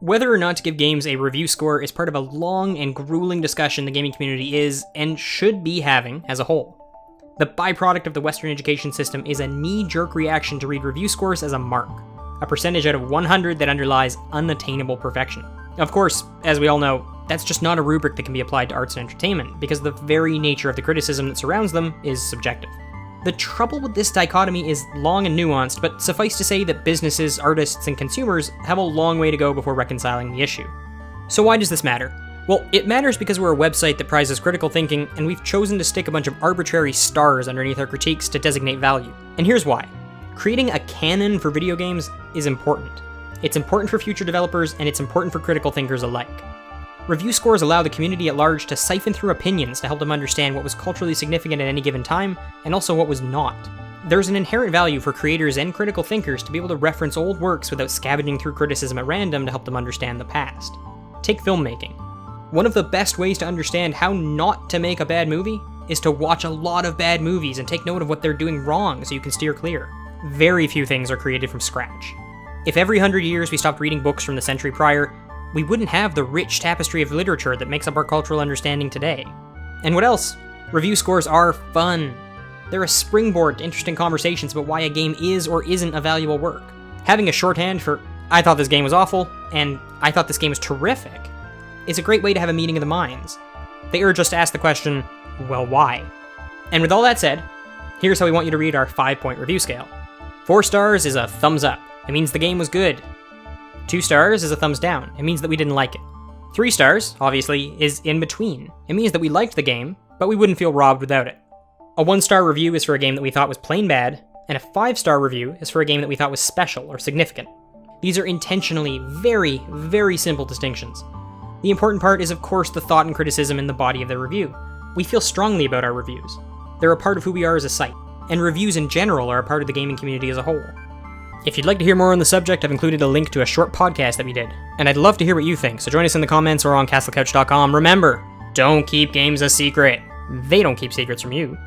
Whether or not to give games a review score is part of a long and grueling discussion the gaming community is, and should be having, as a whole. The byproduct of the Western education system is a knee-jerk reaction to read review scores as a mark, a percentage out of 100 that underlies unattainable perfection. Of course, as we all know, that's just not a rubric that can be applied to arts and entertainment, because the very nature of the criticism that surrounds them is subjective. The trouble with this dichotomy is long and nuanced, but suffice to say that businesses, artists, and consumers have a long way to go before reconciling the issue. So why does this matter? Well, it matters because we're a website that prizes critical thinking, and we've chosen to stick a bunch of arbitrary stars underneath our critiques to designate value. And here's why. Creating a canon for video games is important. It's important for future developers, and it's important for critical thinkers alike. Review scores allow the community at large to siphon through opinions to help them understand what was culturally significant at any given time, and also what was not. There's an inherent value for creators and critical thinkers to be able to reference old works without scavenging through criticism at random to help them understand the past. Take filmmaking. One of the best ways to understand how not to make a bad movie is to watch a lot of bad movies and take note of what they're doing wrong so you can steer clear. Very few things are created from scratch. If every 100 years we stopped reading books from the century prior, we wouldn't have the rich tapestry of literature that makes up our cultural understanding today. And what else? Review scores are fun. They're a springboard to interesting conversations about why a game is or isn't a valuable work. Having a shorthand for, I thought this game was awful, and I thought this game was terrific, is a great way to have a meeting of the minds. They urge us to ask the question, well, why? And with all that said, here's how we want you to read our 5-point review scale. 4 stars is a thumbs up. It means the game was good. 2 stars is a thumbs down. It means that we didn't like it. 3 stars, obviously, is in between. It means that we liked the game, but we wouldn't feel robbed without it. A 1-star review is for a game that we thought was plain bad, and a 5-star review is for a game that we thought was special or significant. These are intentionally very, very simple distinctions. The important part is, of course, the thought and criticism in the body of the review. We feel strongly about our reviews. They're a part of who we are as a site, and reviews in general are a part of the gaming community as a whole. If you'd like to hear more on the subject, I've included a link to a short podcast that we did, and I'd love to hear what you think, so join us in the comments or on castlecouch.com. Remember, don't keep games a secret. They don't keep secrets from you.